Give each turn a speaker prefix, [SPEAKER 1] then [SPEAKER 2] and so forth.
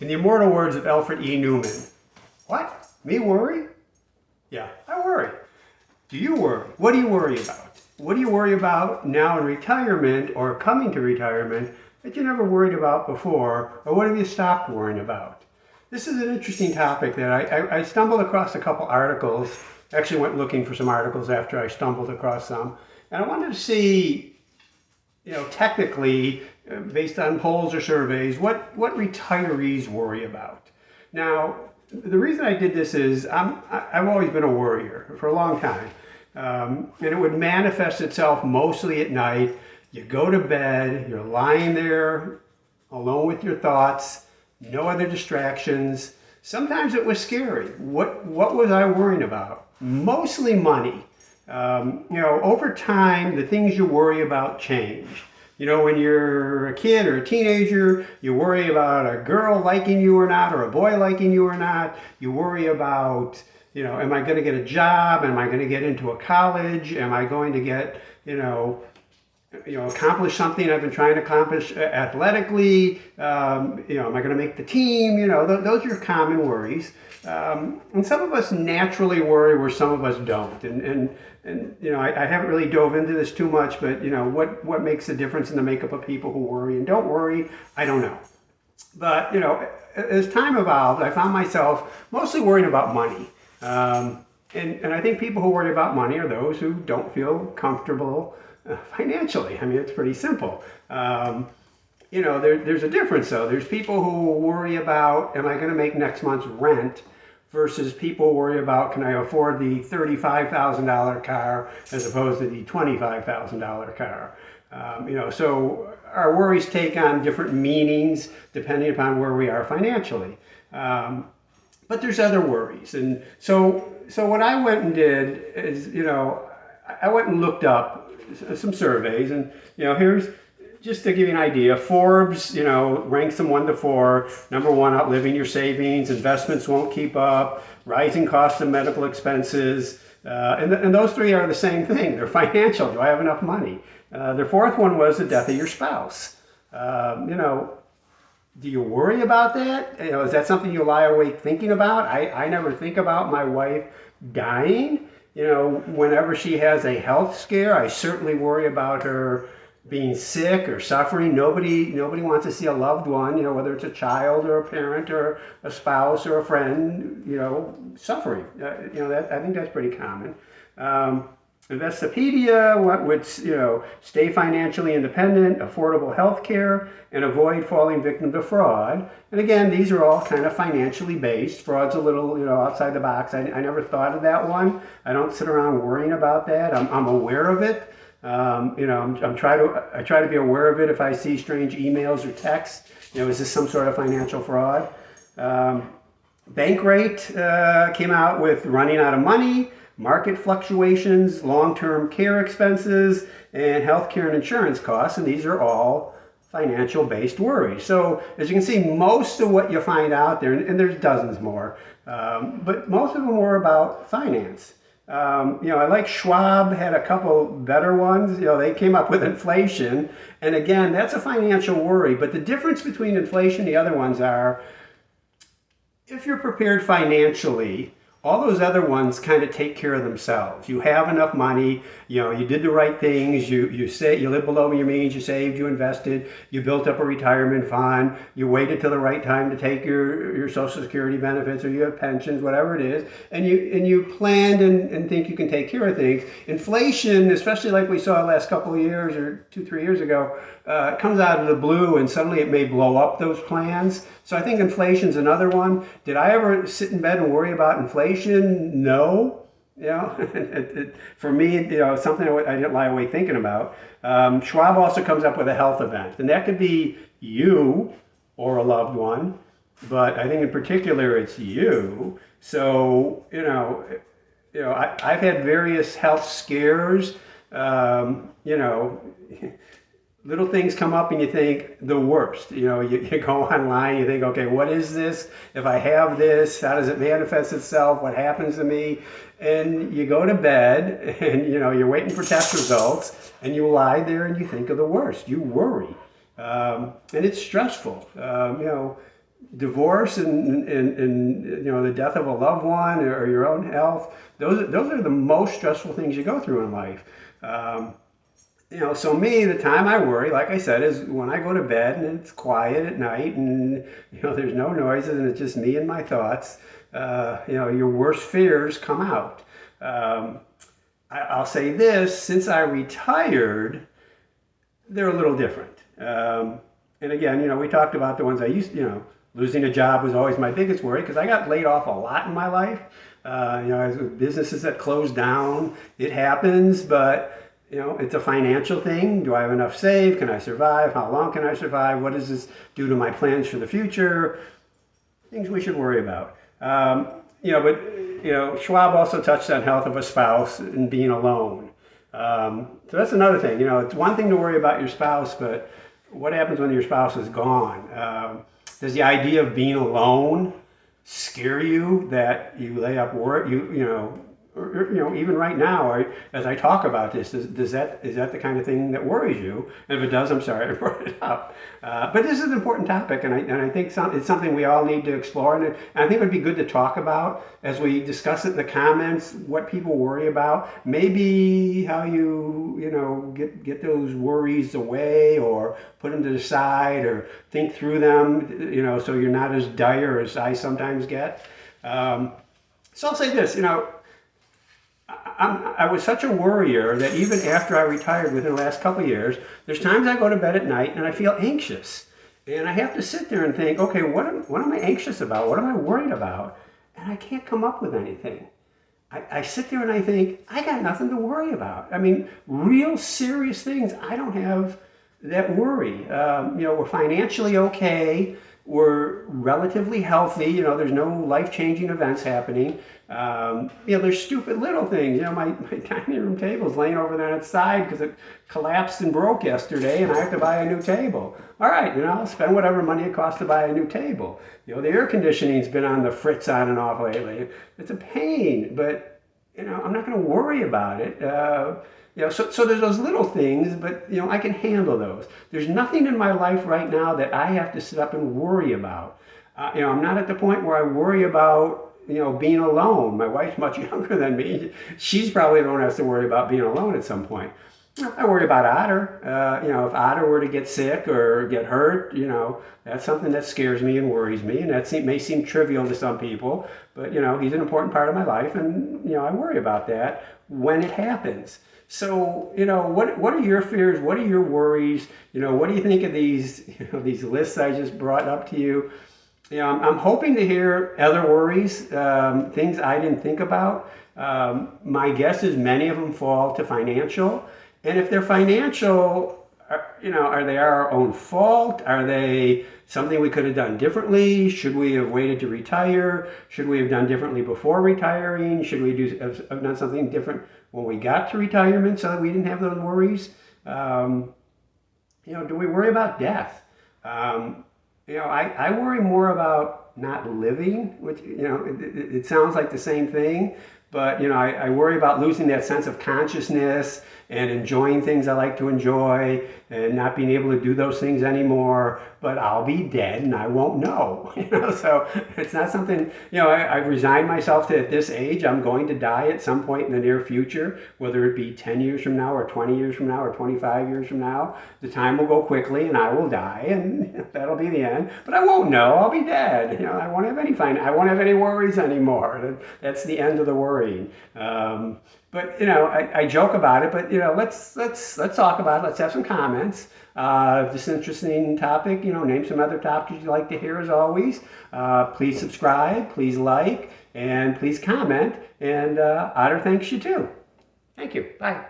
[SPEAKER 1] In the immortal words of Alfred E. Neuman, what? Me worry? Yeah, I worry. Do you worry? What do you worry about? What do you worry about now in retirement or coming to retirement that you never worried about before? Or what have you stopped worrying about? This is an interesting topic that I stumbled across a couple articles. Actually went looking for some articles after I stumbled across some. And I wanted to see, technically, based on polls or surveys, what retirees worry about. Now, the reason I did this is I've always been a worrier for a long time. And it would manifest itself mostly at night. You go to bed, you're lying there alone with your thoughts, no other distractions. Sometimes it was scary. What was I worrying about? Mostly money. Over time, the things you worry about change. When you're a kid or a teenager, you worry about a girl liking you or not, or a boy liking you or not. You worry about, am I going to get a job? Am I going to get into a college? Am I going to get, accomplish something I've been trying to accomplish athletically? Am I going to make the team? Those are your common worries. And some of us naturally worry where some of us don't. I haven't really dove into this too much, but what makes the difference in the makeup of people who worry and don't worry, I don't know. But as time evolved, I found myself mostly worrying about money. And I think people who worry about money are those who don't feel comfortable financially. I mean, it's pretty simple. There's a difference though. There's people who worry about, am I going to make next month's rent? Versus people worry about, can I afford the $35,000 car as opposed to the $25,000 car? So our worries take on different meanings depending upon where we are financially. But there's other worries. And so what I went and did is, I went and looked up some surveys, and here's, just to give you an idea, Forbes, ranks them 1 to 4. Number 1, outliving your savings, investments won't keep up, rising costs of medical expenses. And those 3 are the same thing. They're financial. Do I have enough money? The 4th one was the death of your spouse. Do you worry about that? Is that something you lie awake thinking about? I never think about my wife dying. Whenever she has a health scare, I certainly worry about her being sick or suffering. Nobody wants to see a loved one, whether it's a child or a parent or a spouse or a friend, suffering. I think that's pretty common. Investopedia would, stay financially independent, affordable health care, and avoid falling victim to fraud. And again, these are all kind of financially based. Fraud's a little, outside the box. I never thought of that one. I don't sit around worrying about that. I'm aware of it. I try to be aware of it if I see strange emails or texts. Is this some sort of financial fraud? Bankrate came out with running out of money, market fluctuations, long-term care expenses, and healthcare and insurance costs, and these are all financial-based worries. So as you can see, most of what you find out there, and there's dozens more, but most of them were about finance. I like Schwab had a couple better ones. They came up with inflation. And again, that's a financial worry. But the difference between inflation and the other ones are, if you're prepared financially, all those other ones kind of take care of themselves. You have enough money, you did the right things, you lived below your means, you saved, you invested, you built up a retirement fund, you waited till the right time to take your Social Security benefits, or you have pensions, whatever it is, and you planned and think you can take care of things. Inflation, especially like we saw the last couple of years or 2-3 years ago, comes out of the blue, and suddenly it may blow up those plans. So I think inflation's another one. Did I ever sit in bed and worry about inflation? No. For me, something I didn't lie awake thinking about. Schwab also comes up with a health event, and that could be you or a loved one, but I think in particular it's you. So, I've had various health scares. Little things come up and you think the worst. You go online, you think, okay, what is this? If I have this, how does it manifest itself? What happens to me? And you go to bed and, you're waiting for test results, and you lie there and you think of the worst. You worry. And it's stressful. divorce and you know, the death of a loved one or your own health, those are the most stressful things you go through in life. Um, you know, so me, the time I worry, like I said, is when I go to bed and it's quiet at night and, you know, there's no noises and it's just me and my thoughts. You know, your worst fears come out. Um, I'll say this, since I retired, they're a little different. And again, you know, we talked about the ones I used, you know, losing a job was always my biggest worry because I got laid off a lot in my life. You know, as with businesses that closed down, it happens, but you know, it's a financial thing. Do I have enough saved? Can I survive? How long can I survive? What does this do to my plans for the future? Things we should worry about. You know, but you know, Schwab also touched on health of a spouse and being alone. So that's another thing. You know, it's one thing to worry about your spouse, but what happens when your spouse is gone? Does the idea of being alone scare you that you lay up work? You know, or, you know, even right now, as I talk about this, is that the kind of thing that worries you? And if it does, I'm sorry I brought it up. But this is an important topic, and I think it's something we all need to explore, and I think it would be good to talk about as we discuss it in the comments, what people worry about, maybe how you know, get those worries away or put them to the side or think through them, you know, so you're not as dire as I sometimes get. So I'll say this, you know, I was such a worrier that even after I retired within the last couple of years, there's times I go to bed at night and I feel anxious. And I have to sit there and think, okay, what am I anxious about? What am I worried about? And I can't come up with anything. I sit there and I think, I got nothing to worry about. I mean, real serious things, I don't have that worry. You know, we're financially okay. We're relatively healthy. You know, there's no life-changing events happening. You know, there's stupid little things. You know, my dining room table's laying over there on its side because it collapsed and broke yesterday, and I have to buy a new table. All right, you know, I'll spend whatever money it costs to buy a new table. You know, the air conditioning's been on the fritz on and off lately. It's a pain, but, you know, I'm not going to worry about it. You know, so there's those little things, but, you know, I can handle those. There's nothing in my life right now that I have to sit up and worry about. You know, I'm not at the point where I worry about, you know, being alone. My wife's much younger than me. She's probably the one who has to worry about being alone at some point. I worry about Otter. You know, if Otter were to get sick or get hurt, you know, that's something that scares me and worries me. And that may seem trivial to some people, but, you know, he's an important part of my life. And, you know, I worry about that when it happens. So, you know, what are your fears? What are your worries? You know, what do you think of these, you know, these lists I just brought up to you? You know, I'm hoping to hear other worries, things I didn't think about. My guess is many of them fall to financial. And if they're financial, you know, are they our own fault? Are they something we could have done differently? Should we have waited to retire? Should we have done differently before retiring? Should we have done something different when we got to retirement so that we didn't have those worries? You know, do we worry about death? You know, I worry more about not living, which, you know, it sounds like the same thing, but, you know, I worry about losing that sense of consciousness and enjoying things I like to enjoy and not being able to do those things anymore, but I'll be dead and I won't know, you know, so it's not something, you know, I've resigned myself to at this age, I'm going to die at some point in the near future, whether it be 10 years from now or 20 years from now or 25 years from now, the time will go quickly and I will die and that'll be the end, but I won't know, I'll be dead, you know, I won't have any worries anymore, that's the end of the worrying. But, you know, I joke about it, but, you know, let's talk about it. Let's have some comments. If this is an interesting topic, you know, name some other topics you'd like to hear as always. Please subscribe, please like, and please comment. And Otter thanks you too. Thank you. Bye.